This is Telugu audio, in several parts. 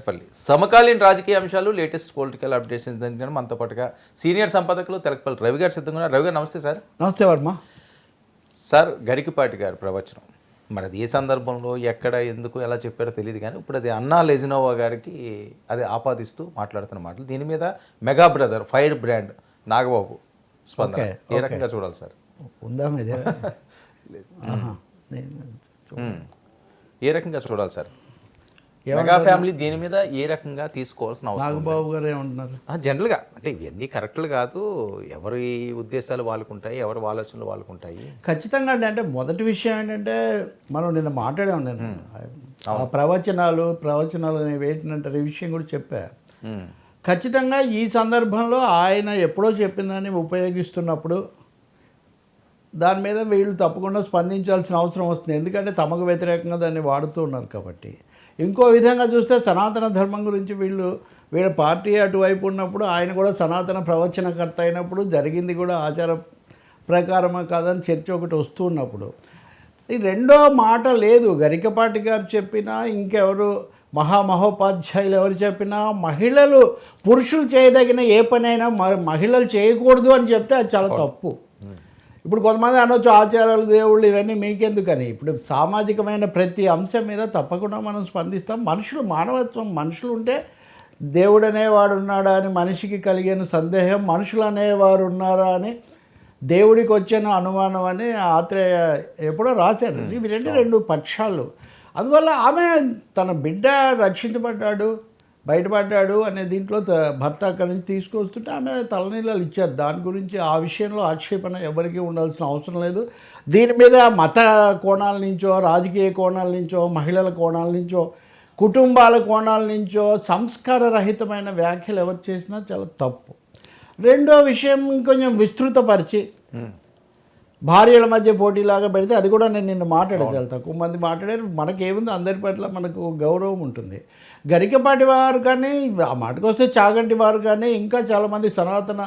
తెలకపల్లి సమకాలీన రాజకీయ అంశాలు లేటెస్ట్ పొలిటికల్ అప్డేట్స్ ఎందుకంటే మనతో పాటుగా సీనియర్ సంపాదకులు తెలకపల్లి రవి గారు సిద్ధంగా ఉన్నారు. రవి గారు నమస్తే సార్. నమస్తే వర్మ. సార్ గరికపాటి గారి ప్రవచనం మరి అది ఏ సందర్భంలో ఎక్కడ ఎందుకు ఎలా చెప్పారో తెలియదు, కానీ ఇప్పుడు అది అన్నా లెజినోవా గారికి అది ఆపాదిస్తూ మాట్లాడుతున్న మాటలు. దీని మీద mega brother fire brand Nagababu స్పందన ఏ రకంగా చూడాలి సార్? ఉందా మీద ఏ రకంగా చూడాలి సార్? మెగా ఫ్యామిలీ దీని మీద ఏ రకంగా తీసుకోవాల్సిన అవసరం? నాగబాబు గారు ఏమంటున్నారు? జనరల్గా అంటే ఇవన్నీ కరెక్ట్లు కాదు, ఎవరి ఉద్దేశాలు వాళ్ళకుంటాయి, ఎవరి ఆలోచనలు వాళ్ళకుంటాయి. ఖచ్చితంగా అంటే మొదటి విషయం ఏంటంటే మనం నిన్న మాట్లాడాము. నేను ఆ ప్రవచనాలు అనేవి ఏంటంటే ఈ విషయం కూడా చెప్పా. ఖచ్చితంగా ఈ సందర్భంలో ఆయన ఎప్పుడో చెప్పిందని ఉపయోగిస్తున్నప్పుడు దాని మీద వీళ్ళు తప్పకుండా స్పందించాల్సిన అవసరం వస్తుంది. ఎందుకంటే తమకు వ్యతిరేకంగా దాన్ని వాడుతూ ఉన్నారు కాబట్టి. ఇంకో విధంగా చూస్తే సనాతన ధర్మం గురించి వీళ్ళ పార్టీ అటువైపు ఉన్నప్పుడు ఆయన కూడా సనాతన ప్రవచనకర్త అయినప్పుడు జరిగింది కూడా ఆచార ప్రకారమా కాదని చర్చ ఒకటి వస్తూ ఉన్నప్పుడు ఈ రెండో మాట లేదు. గరికపాటి గారు చెప్పినా ఇంకెవరు మహామహోపాధ్యాయులు ఎవరు చెప్పినా మహిళలు పురుషులు చేయదగిన ఏ పనైనా మహిళలు చేయకూడదు అని చెప్తే అది చాలా తప్పు. ఇప్పుడు కొంతమంది అనొచ్చు ఆచారాలు దేవుళ్ళు ఇవన్నీ మీకెందుకని. ఇప్పుడు సామాజికమైన ప్రతి అంశం మీద తప్పకుండా మనం స్పందిస్తాం. మానవత్వం మనుషులు ఉంటే దేవుడు అనేవాడు ఉన్నాడా అని మనిషికి కలిగిన సందేహం, మనుషులు అనేవారు ఉన్నారా అని దేవుడికి వచ్చిన అనుమానం అని ఆత్రేయ ఎప్పుడో రాశారు. ఇవి రెండు పక్షాలు. అందువల్ల ఆమె తన బిడ్డ రక్షించబడ్డాడు, బయటపడ్డాడు అనే దీంట్లో భర్త అక్కడి నుంచి తీసుకొస్తుంటే ఆమె తలనీళ్ళు ఇచ్చారు. దాని గురించి ఆ విషయంలో ఆక్షేపణ ఎవరికీ ఉండాల్సిన అవసరం లేదు. దీని మీద మత కోణాల నుంచో, రాజకీయ కోణాల నుంచో, మహిళల కోణాల నుంచో, కుటుంబాల కోణాల నుంచో సంస్కారరహితమైన వ్యాఖ్యలు ఎవరు చేసినా చాలా తప్పు. రెండో విషయం కొంచెం విస్తృతపరిచి భార్యల మధ్య పోటీలాగా పెడితే అది కూడా నేను నిన్న మాట్లాడేది. తక్కువ మంది మాట్లాడారు. మనకేముంది, అందరి పట్ల మనకు గౌరవం ఉంటుంది. గరికపాటి వారు కానీ ఆ మాటకు వస్తే చాగంటి వారు కానీ ఇంకా చాలామంది సనాతన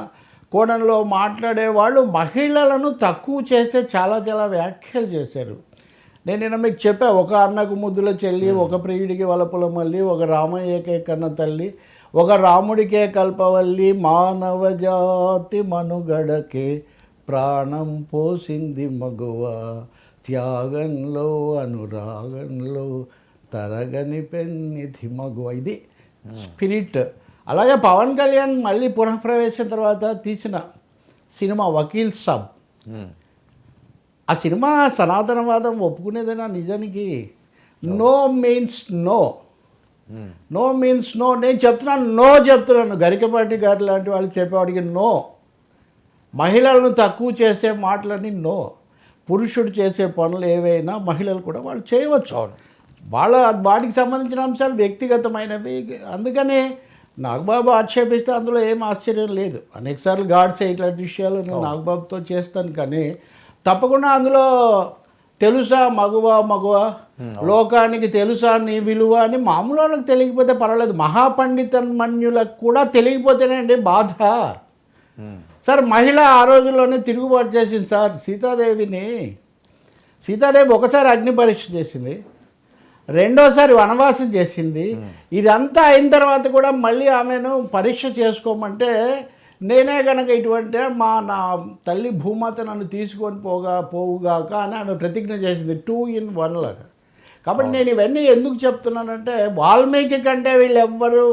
కోణంలో మాట్లాడేవాళ్ళు మహిళలను తక్కువ చేసే చాలా వ్యాఖ్యలు చేశారు. నేను నిన్న మీకు చెప్పా, ఒక అన్నకు ముద్దుల చెల్లి, ఒక ప్రియుడికి వలపుల మల్లి, ఒక రామయ్యకే కన్న తల్లి, ఒక రాముడికే కల్పవల్లి, మానవ జాతి మనుగడకే ప్రాణం పోసింది మగువ, త్యాగంలో అనురాగంలో తరగని పెన్నిధి మగువ. ఇది స్పిరిట్. అలాగే పవన్ కళ్యాణ్ మళ్ళీ పునఃప్రవేశం తర్వాత తీసిన సినిమా వకీల్ సాబ్, ఆ సినిమా సనాతనవాదం ఒప్పుకునేదేనా? నిజానికి no means no, no means no. నేను చెప్తున్నాను గరికపాటి గారు లాంటి వాళ్ళు చెప్పేవాడికి నో. మహిళలను తక్కువ చేసే మాటలని నో. పురుషుడు చేసే పనులు ఏవైనా మహిళలు కూడా వాళ్ళు చేయవచ్చు. వాటికి సంబంధించిన అంశాలు వ్యక్తిగతమైనవి. అందుకనే నాగబాబు ఆక్షేపిస్తే అందులో ఏం ఆశ్చర్యం లేదు. అనేకసార్లు గాడ్సే ఇట్లాంటి విషయాలు నేను నాగబాబుతో చేస్తాను. కానీ తప్పకుండా అందులో తెలుసా మగువ లోకానికి తెలుసా నీ విలువ అని మామూలు వాళ్ళకి తెలియకపోతే పర్వాలేదు, మహాపండితమన్యులకు కూడా తెలియకపోతేనే అండి బాధ. సార్ మహిళ ఆ రోజుల్లోనే తిరుగుబాటు చేసింది సార్. సీతాదేవి ఒకసారి అగ్ని పరీక్ష చేసింది, రెండోసారి వనవాసం చేసింది. ఇదంతా అయిన తర్వాత కూడా మళ్ళీ ఆమెను పరీక్ష చేసుకోమంటే నేనే కనుక ఇటువంటి నా తల్లి భూమాత నన్ను తీసుకొని పోవుగాక అని ఆమె ప్రతిజ్ఞ చేసింది 2 in 1 లాగా. కాబట్టి నేను ఇవన్నీ ఎందుకు చెప్తున్నానంటే వాల్మీకి కంటే వీళ్ళెవ్వరు,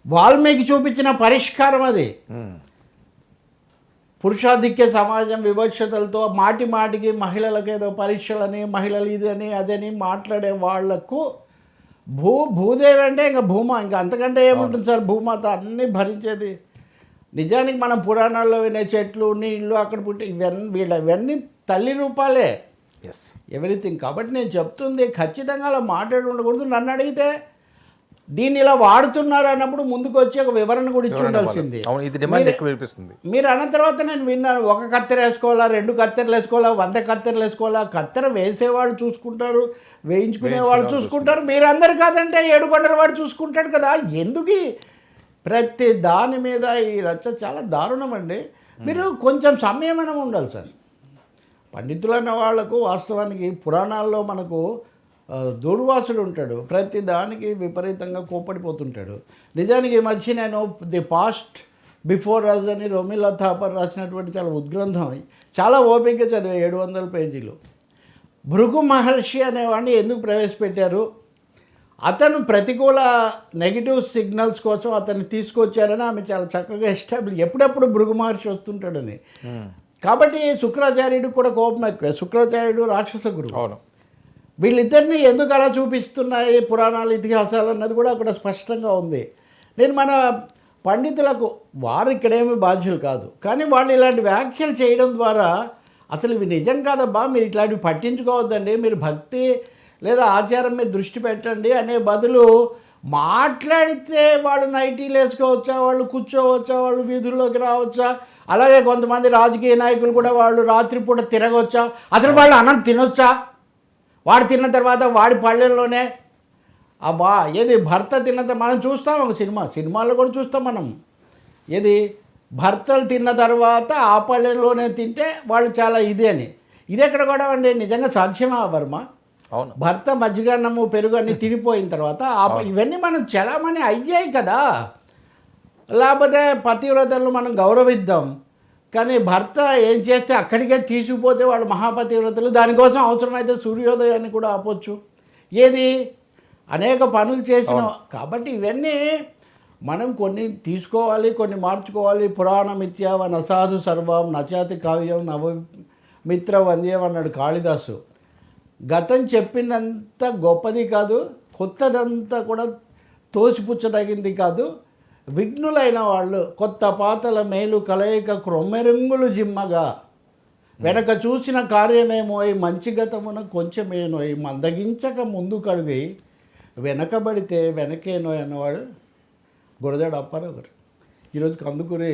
వాల్మీకి చూపించిన పరిష్కారం అది. పురుషాధిక్య సమాజం వివక్షతలతో మాటికి మహిళలకు ఏదో పరీక్షలని, మహిళలు ఇదని అదని మాట్లాడే వాళ్లకు భూదేవి అంటే ఇంకా ఇంకా అంతకంటే ఏముంటుంది సార్? భూమాత అన్నీ భరించేది. నిజానికి మనం పురాణాల్లో వినే చెట్లు, నీళ్ళు, అక్కడ పుట్టి ఇవన్నీ తల్లి రూపాలే, ఎవ్రీథింగ్. కాబట్టి నేను చెప్తుంది ఖచ్చితంగా అలా మాట్లాడి ఉండకూడదు. నన్ను అడిగితే దీన్ని ఇలా వాడుతున్నారు అన్నప్పుడు ముందుకు వచ్చి ఒక వివరణ కూడా ఇచ్చి ఉండాల్సింది. మీరు అన్న తర్వాత నేను విన్నాను, 1 కత్తెర వేసుకోవాలా, 2 కత్తెరలు వేసుకోవాలా, 100 కత్తెరలు వేసుకోవాలా. కత్తెర వేసేవాళ్ళు చూసుకుంటారు, వేయించుకునే వాళ్ళు చూసుకుంటారు. మీరందరు కాదంటే 7 కొండల వాడు చూసుకుంటాడు కదా. ఎందుకు ప్రతి దాని మీద ఈ రచ్చ? చాలా దారుణం అండి. మీరు కొంచెం సంయమనం ఉండాలి సార్. పండితులైన వాళ్లకు వాస్తవానికి పురాణాల్లో మనకు దూర్వాసుడు ఉంటాడు, ప్రతి దానికి విపరీతంగా కోపడిపోతుంటాడు. నిజానికి ఈ మధ్య నేను ది పాస్ట్ బిఫోర్ అస్ అని రొమిలా థాపర్ రాసినటువంటి చాలా ఉద్గ్రంథం, చాలా ఓపికగా చదివా, 700 పేజీలు. భృగు మహర్షి అనేవాడిని ఎందుకు ప్రవేశపెట్టారు, అతను ప్రతికూల నెగిటివ్ సిగ్నల్స్ కోసం అతన్ని తీసుకొచ్చారని ఆమె చాలా చక్కగా ఎస్టాబ్లిష్, ఎప్పుడప్పుడు భృగు మహర్షి వస్తుంటాడని. కాబట్టి శుక్రాచార్యుడికి కూడా కోపం ఎక్కువ. శుక్రాచార్యుడు రాక్షస గురువు. అవును. వీళ్ళిద్దరిని ఎందుకు అలా చూపిస్తున్నాయి పురాణాలు, ఇతిహాసాలు అన్నది కూడా అక్కడ స్పష్టంగా ఉంది. నేను మన పండితులకు, వారు ఇక్కడేమీ బాధ్యులు కాదు, కానీ వాళ్ళు ఇలాంటి వ్యాఖ్యలు చేయడం ద్వారా అసలు ఇవి నిజం కాదబ్బా, మీరు ఇట్లాంటివి పట్టించుకోవద్దండి, మీరు భక్తి లేదా ఆచారం మీద దృష్టి పెట్టండి అనే బదులు మాట్లాడితే వాళ్ళు నైటీలు వేసుకోవచ్చా, వాళ్ళు కూర్చోవచ్చా, వాళ్ళు వీధుల్లోకి రావచ్చా, అలాగే కొంతమంది రాజకీయ నాయకులు కూడా వాళ్ళు రాత్రిపూట తిరగవచ్చా, అసలు వాళ్ళు అన్నం తినొచ్చా, వాడు తిన్న తర్వాత వాడి పళ్ళెల్లోనే అబ్బా ఏది భర్త తిన్న తర్వాత మనం చూస్తాం ఒక సినిమాల్లో కూడా చూస్తాం మనం, ఏది భర్తలు తిన్న తర్వాత ఆ పళ్ళెల్లోనే తింటే వాళ్ళు చాలా ఇది అని. ఇది ఎక్కడ కూడా అండి నిజంగా సాధ్యమా వర్మ? అవును. భర్త మజ్జిగన్నము పెరుగు అన్ని తినిపోయిన తర్వాత ఇవన్నీ మనం చలామణి అయ్యాయి కదా. లేకపోతే పతివ్రతలను మనం గౌరవిద్దాం, కానీ భర్త ఏం చేస్తే అక్కడికే తీసుకుపోతే వాళ్ళు మహాపతివ్రతలు, దానికోసం అవసరమైతే సూర్యోదయాన్ని కూడా ఆపొచ్చు, ఏది అనేక పనులు చేసిన. కాబట్టి ఇవన్నీ మనం కొన్ని తీసుకోవాలి, కొన్ని మార్చుకోవాలి. పురాణమిత్యావ నసాధు సర్వం నచాతి కావ్యం నవమిత్ర వంద్యం అన్నాడు కాళిదాసు. గతం చెప్పిందంతా గొప్పది కాదు, కొత్తదంతా కూడా తోసిపుచ్చదగింది కాదు. విఘ్నులైన వాళ్ళు కొత్త పాతల మేలు కలయిక క్రొమ్మెరంగులు జిమ్మగా, వెనక చూసిన కార్యమేమోయ్ మంచి గతమున కొంచెమేనోయ్ మందగించక ముందు కడుగై వెనకబడితే వెనకేనోయ్ అన్నవాడు గురజాడ అప్పారావు గారు. ఈరోజు కందుకూరి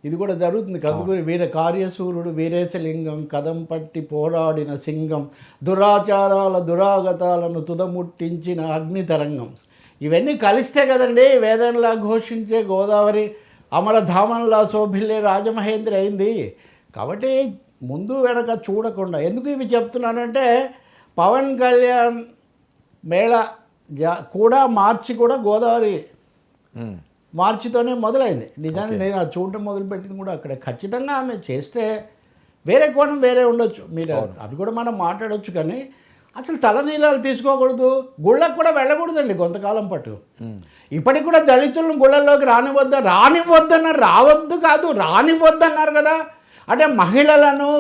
ఇది కూడా జరుగుతుంది. కందుకూరి వీర కార్యసూరుడు వీరేశలింగం కదం పట్టి పోరాడిన సింగం దురాచారాల దురాగతాలను తుదముట్టించిన అగ్నితరంగం. ఇవన్నీ కలిస్తే కదండి వేదంలా ఘోషించే గోదావరి అమరధామంలా శోభిల్లే రాజమహేంద్రి అయింది. కాబట్టి ముందు వెనక చూడకుండా ఎందుకు ఇవి చెప్తున్నానంటే, పవన్ కళ్యాణ్ మేళ కూడా మార్చి కూడా గోదావరి మార్చితోనే మొదలైంది. నిజానికి నేను అది చూడటం మొదలుపెట్టింది కూడా అక్కడ. ఖచ్చితంగా ఆమె చేస్తే వేరే కోణం వేరే ఉండొచ్చు, మీరు అవి కూడా మనం మాట్లాడవచ్చు, కానీ అసలు తలనీలాలు తీసుకోకూడదు, గుళ్ళకు కూడా వెళ్ళకూడదండి కొంతకాలం పాటు. ఇప్పటికి కూడా దళితులను గుళ్ళల్లోకి రానివ్వద్దన్నారు, రావద్దు కాదు రానివ్వద్దన్నారు కదా. అంటే మహిళలను,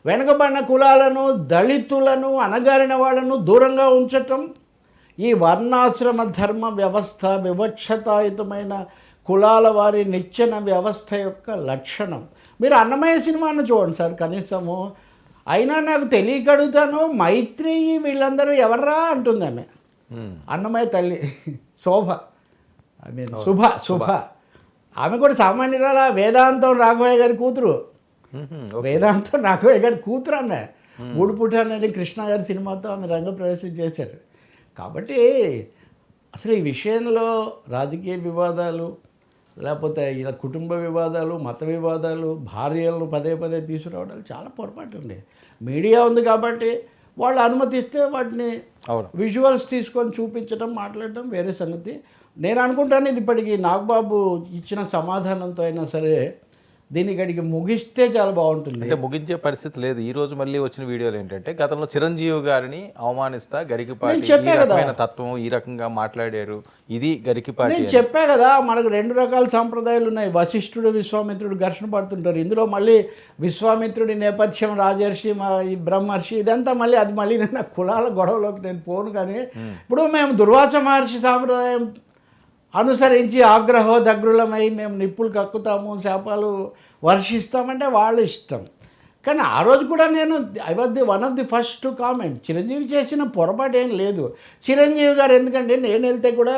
వెనుకబడిన కులాలను, దళితులను, అణగారిన వాళ్ళను దూరంగా ఉంచటం ఈ వర్ణాశ్రమ ధర్మ వ్యవస్థ, వివక్షతాయుతమైన కులాల వారి నిచ్చెన వ్యవస్థ యొక్క లక్షణం. మీరు అన్నమయ్య సినిమాను చూడండి సార్ కనీసము. అయినా నాకు తెలియక అడుగుతాను, మైత్రి వీళ్ళందరూ ఎవర్రా అంటుంది ఆమె, అన్నమయ్య తల్లి శోభ, ఐ మీన్ శుభ. ఆమె కూడా సామాన్యురాల, వేదాంతం రాఘవయ్య గారి కూతురు. వేదాంతం రాఘవయ్య గారి కూతురు ఆమె. ఊడుపుటానని కృష్ణ గారి సినిమాతో ఆమె రంగప్రవేశం చేశారు. కాబట్టి అసలు ఈ విషయంలో రాజకీయ వివాదాలు, లేకపోతే ఇలా కుటుంబ వివాదాలు, మత వివాదాలు, భార్యలను పదే పదే తీసుకురావడాలు చాలా పొరపాటు అండి. మీడియా ఉంది కాబట్టి వాళ్ళు అనుమతిస్తే వాటిని విజువల్స్ తీసుకొని చూపించడం, మాట్లాడటం వేరే సంగతి. నేను అనుకుంటాను ఇది ఇప్పటికీ నాగబాబు ఇచ్చిన సమాధానంతో అయినా సరే దీన్ని గడికి ముగిస్తే చాలా బాగుంటుంది. అంటే ముగించే పరిస్థితి లేదు. ఈ రోజు మళ్ళీ వచ్చిన వీడియోలు ఏంటంటే, గతంలో చిరంజీవి గారిని అవమానిస్తా గరికిపాటి ఈ రకమైన తత్వం, ఈ రకంగా మాట్లాడారు, ఇది గరికిపాటి. నేను చెప్పా కదా, మనకు 2 రకాల సాంప్రదాయాలు ఉన్నాయి. వశిష్ఠుడు విశ్వామిత్రుడు ఘర్షణ పడుతుంటారు. ఇందులో మళ్ళీ విశ్వామిత్రుడి నేపథ్యం, రాజర్షి, ఈ బ్రహ్మర్షి, ఇదంతా మళ్ళీ అది మళ్ళీ నా కులాల గొడవలోకి నేను పోను. కానీ ఇప్పుడు మేము దుర్వాస మహర్షి సాంప్రదాయం అనుసరించి ఆగ్రహోదగ్రులమై మేము నిప్పులు కక్కుతాము, శాపాలు వర్షిస్తామంటే వాళ్ళ ఇష్టం. కానీ ఆ రోజు కూడా నేను I was the one of the first to comment. Chiranjeevi చేసిన పొరపాటు ఏం లేదు. చిరంజీవి గారు ఎందుకంటే నేను వెళ్తే కూడా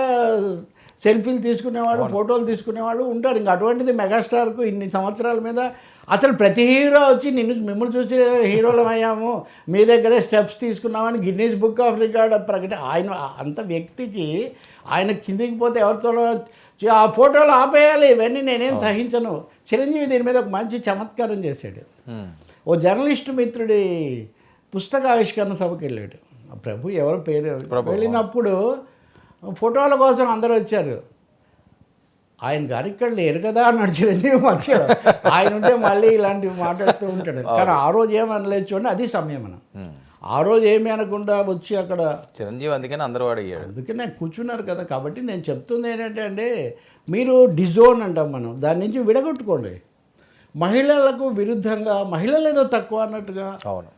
సెల్ఫీలు తీసుకునేవాళ్ళు, ఫోటోలు తీసుకునేవాళ్ళు ఉంటారు. ఇంకా అటువంటిది మెగాస్టార్కు ఇన్ని సంవత్సరాల మీద అసలు ప్రతి హీరో వచ్చి మిమ్మల్ని చూసి హీరోలం అయ్యాము, మీ దగ్గరే స్టెప్స్ తీసుకున్నామని గిన్నీస్ బుక్ ఆఫ్ రికార్డ్ ఆయన అంత వ్యక్తికి ఆయన కిందికి పోతే ఎవరితో ఆ ఫోటోలు ఆపేయాలి, ఇవన్నీ నేనేం సహించను. చిరంజీవి దీని మీద ఒక మంచి చమత్కారం చేశాడు. ఓ జర్నలిస్టు మిత్రుడి పుస్తకావిష్కరణ సభకి వెళ్ళాడు. ఆ ప్రభు ఎవరు పేరు వెళ్ళినప్పుడు ఫోటోల కోసం అందరూ వచ్చారు. ఆయన గారు ఇక్కడ లేరు కదా అన్నాడు చిరంజీవి మధ్యలో. ఆయన ఉంటే మళ్ళీ ఇలాంటివి మాట్లాడుతూ ఉంటాడు. కానీ ఆ రోజు ఏమనలేదు చూడండి, అది సంయమనం. ఆ రోజు ఏమీ అనకుండా వచ్చి అక్కడ చిరంజీవి అందుకని అందరూ అడిగాడు. అందుకనే కూర్చున్నారు కదా. కాబట్టి నేను చెప్తుంది ఏంటంటే అండి, మీరు డిజోన్ అంటాం మనం, దాని నుంచి విడగొట్టుకోండి. మహిళలకు విరుద్ధంగా మహిళలు ఏదో తక్కువ అన్నట్టుగా, అవును,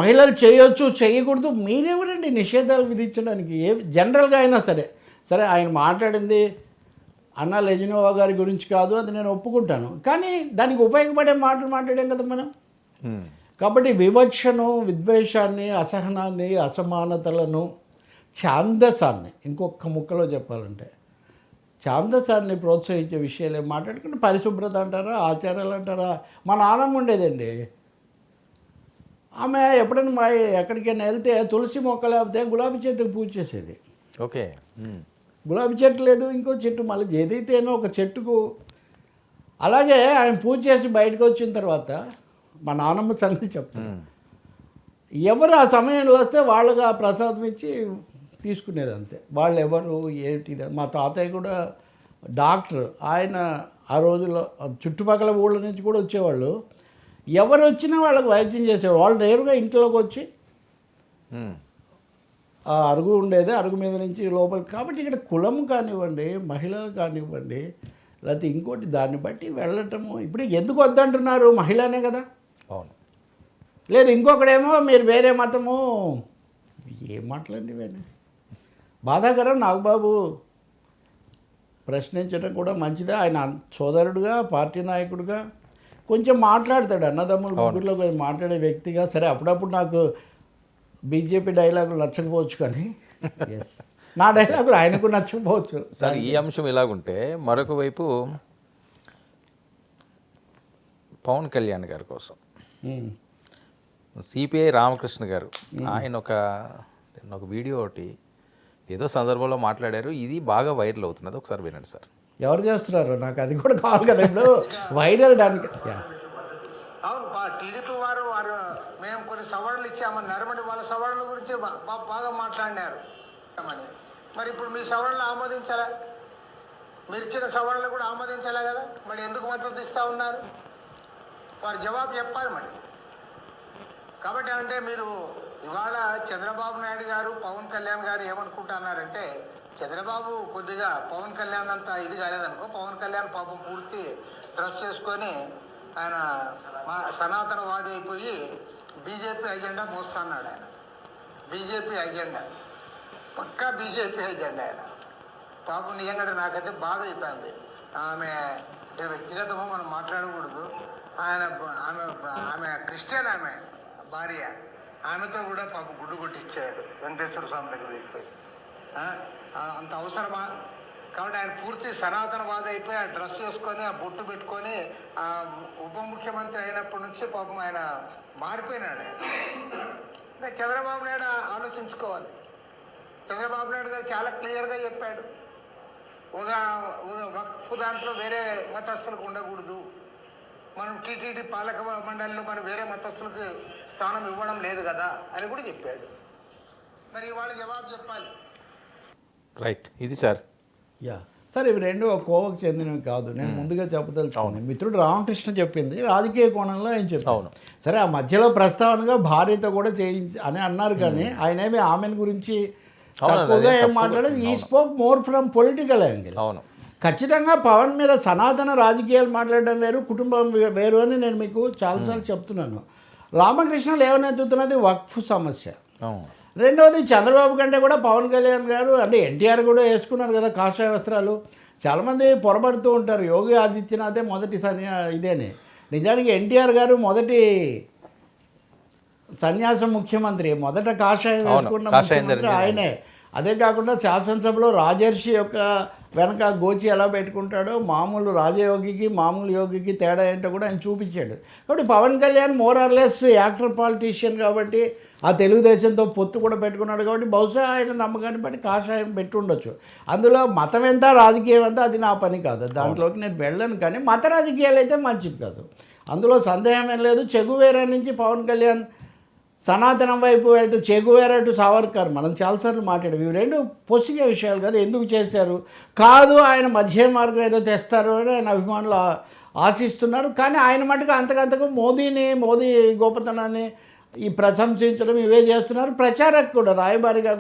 మహిళలు చేయొచ్చు చేయకూడదు మీరెవరండి నిషేధాలు విధించడానికి? ఏ జనరల్గా అయినా సరే సరే ఆయన మాట్లాడింది అన్నా లెజినోవా గారి గురించి కాదు, అది నేను ఒప్పుకుంటాను. కానీ దానికి ఉపయోగపడే మాటలు మాట్లాడాం కదా మనం. కాబట్టి వివక్షను, విద్వేషాన్ని, అసహనాన్ని, అసమానతలను, ఛాందసాన్ని, ఇంకొక ముక్కలో చెప్పాలంటే ఛాందసాన్ని ప్రోత్సహించే విషయాలు ఏం మాట్లాడుకుంటే పరిశుభ్రత అంటారా, ఆచారాలు అంటారా. మా నాన్నమ్మ ఉండేదండి, ఆమె ఎప్పుడైనా మా ఎక్కడికైనా వెళ్తే తులసి మొక్క లేకపోతే గులాబీ చెట్టుకు పూజ చేసేది. ఓకే, గులాబీ చెట్టు లేదు, ఇంకో చెట్టు, మళ్ళీ ఏదైతేనో ఒక చెట్టుకు. అలాగే ఆయన పూజ చేసి బయటకు వచ్చిన తర్వాత మా నాన్నమ్మ సంగతి చెప్తాను, ఎవరు ఆ సమయంలో వస్తే వాళ్ళగా ప్రసాదం ఇచ్చి తీసుకునేది అంతే. వాళ్ళు ఎవరు ఏంటి. మా తాతయ్య కూడా డాక్టర్, ఆయన ఆ రోజుల్లో చుట్టుపక్కల ఊళ్ళ నుంచి కూడా వచ్చేవాళ్ళు. ఎవరు వచ్చినా వాళ్ళకి వైద్యం చేసేవాళ్ళు. వాళ్ళు నేరుగా ఇంట్లోకి వచ్చి ఆ అరుగు ఉండేది, అరుగు మీద నుంచి లోపలికి. కాబట్టి ఇక్కడ కులం కానివ్వండి, మహిళలు కానివ్వండి, లేకపోతే ఇంకోటి దాన్ని బట్టి వెళ్ళటము. ఇప్పుడు ఎందుకు వద్దంటున్నారు? మహిళనే కదా. అవును. లేదు ఇంకొకడేమో మీరు వేరే మతము. ఏం మాట్లాడండి ఇవన్నీ బాధాకరం. నాగబాబు ప్రశ్నించడం కూడా మంచిదే. ఆయన సోదరుడుగా, పార్టీ నాయకుడిగా కొంచెం మాట్లాడతాడు. అన్నదమ్ముల ముగ్గురులో కొంచెం మాట్లాడే వ్యక్తిగా. సరే అప్పుడప్పుడు నాకు బీజేపీ డైలాగులు నచ్చకపోవచ్చు, కానీ ఎస్ నా డైలాగులు ఆయనకు నచ్చకపోవచ్చు. సార్ ఈ అంశం ఇలాగుంటే మరొక వైపు పవన్ కళ్యాణ్ గారి కోసం సిపిఐ రామకృష్ణ గారు ఆయన ఒక వీడియో ఒకటి ఏదో సందర్భంలో మాట్లాడారు. ఇది బాగా వైరల్ అవుతున్నది, ఒకసారి వినండి సార్. ఎవరు చేస్తున్నారు? నాకు అది కూడా కావాలి కదా ఇప్పుడు వైరల్ దానికి. అవును, టీడీపీ వారు మేము కొన్ని సవరణలు ఇచ్చామని నరమడి వాళ్ళ సవరణల గురించి బాగా మాట్లాడినారు. మరి ఇప్పుడు మీ సవరణలు ఆమోదించాలా? మీరు ఇచ్చిన సవరణలు కూడా ఆమోదించాలా కదా? మరి ఎందుకు మద్దతు ఇస్తూ ఉన్నారు? వారు జవాబు చెప్పాలి మరి. కాబట్టి అంటే మీరు ఇవాళ చంద్రబాబు నాయుడు గారు, పవన్ కళ్యాణ్ గారు ఏమనుకుంటున్నారంటే, చంద్రబాబు కొద్దిగా పవన్ కళ్యాణ్ అంతా ఇది కాలేదనుకో, పవన్ కళ్యాణ్ పాపం పూర్తి డ్రెస్ చేసుకొని ఆయన సనాతనవాది అయిపోయి బీజేపీ ఎజెండా మోస్తున్నాడు. ఆయన బీజేపీ ఎజెండా, పక్కా బీజేపీ ఎజెండా ఆయన. పాపం నిజంగా నాకైతే బాధ అవుతుంది. ఆమె వ్యక్తిగతమో మనం మాట్లాడకూడదు. ఆమె క్రిస్టియన్, ఆమె భార్య, ఆమెతో కూడా పాప గుడ్డు కొట్టించాడు వెంకటేశ్వర స్వామి దగ్గర వెళ్ళిపోయి. అంత అవసరమా? కాబట్టి ఆయన పూర్తి సనాతనవాది అయిపోయి ఆ డ్రెస్ వేసుకొని, ఆ బొట్టు పెట్టుకొని, ఆ ఉప ముఖ్యమంత్రి అయినప్పటి నుంచి పాపం ఆయన మారిపోయినాడు. చంద్రబాబు నాయుడు ఆలోచించుకోవాలి. చంద్రబాబు నాయుడు గారు చాలా క్లియర్గా చెప్పాడు, ఒక వక్ఫ్ దాంట్లో వేరే మతస్థులకు ఉండకూడదు, మనం టీటీడీ పాలక మండలిలో మనం వేరే మతస్థులకు స్థానం ఇవ్వడం లేదు కదా అని కూడా చెప్పాడు. మరి ఇవాళ జవాబు చెప్పాలి. రైట్, ఇది సార్. యా సార్, ఇవి రెండు ఒక కోవకు చెందినవి కాదు. నేను ముందుగా చెప్పదలుచుకున్నాను. మిత్రుడు రామకృష్ణ చెప్పింది రాజకీయ కోణంలో ఆయన చెప్పాను. సరే ఆ మధ్యలో ప్రస్తావనగా భార్యతో కూడా చేయించి అని అన్నారు, కానీ ఆయన ఏమి ఆమెను గురించి తక్కువగా ఏం మాట్లాడేది. ఈ spoke more from political angle. అవును, ఖచ్చితంగా పవన్ మీద సనాతన రాజకీయాలు మాట్లాడడం వేరు, కుటుంబం వేరు అని నేను మీకు చాలాసార్లు చెప్తున్నాను. రామకృష్ణలు ఏమనెత్తుతున్నది వక్ఫ్ సమస్య. రెండవది చంద్రబాబు కంటే కూడా పవన్ కళ్యాణ్ గారు, అంటే ఎన్టీఆర్ కూడా వేసుకున్నారు కదా కాషాయ వస్త్రాలు. చాలామంది పొరపడుతూ ఉంటారు యోగి ఆదిత్యనాథే మొదటి ఇదేని. నిజానికి ఎన్టీఆర్ గారు మొదటి సన్యాస ముఖ్యమంత్రి, మొదట కాషాయం వేసుకున్న ముఖ్యమంత్రి ఆయనే. అదే కాకుండా శాసనసభలో రాజర్షి యొక్క వెనక గోచి ఎలా పెట్టుకుంటాడో మామూలు రాజయోగికి మామూలు యోగికి తేడా ఏంటో కూడా ఆయన చూపించాడు. కాబట్టి Pawan Kalyan more or less actor politician కాబట్టి ఆ తెలుగుదేశంతో పొత్తు కూడా పెట్టుకున్నాడు. కాబట్టి బహుశా ఆయన నమ్మకాన్ని బట్టి కాషాయం పెట్టి ఉండొచ్చు. అందులో మతం ఎంత రాజకీయం ఎంత అది నా పని కాదు, దాంట్లోకి నేను వెళ్ళను. కానీ మత రాజకీయాలు అయితే మంచిది కాదు, అందులో సందేహం ఏం లేదు. చెగువేరా నుంచి పవన్ కళ్యాణ్ సనాతనం వైపు వెళ్తే చెగువేరా టు సావర్కర్ మనం చాలాసార్లు మాట్లాడాం. ఇవి రెండు పొసిగే విషయాలు కదా. ఎందుకు చేశారు కాదు, ఆయన మధ్య మార్గం ఏదో తెస్తారు అని ఆయన అభిమానులు ఆశిస్తున్నారు. కానీ ఆయన మటుకు అంతకంతకు మోదీ గొప్పతనాన్ని ఈ ప్రశంసించడం ఇవే చేస్తున్నారు. ప్రచారకు కూడా రాయబారిగా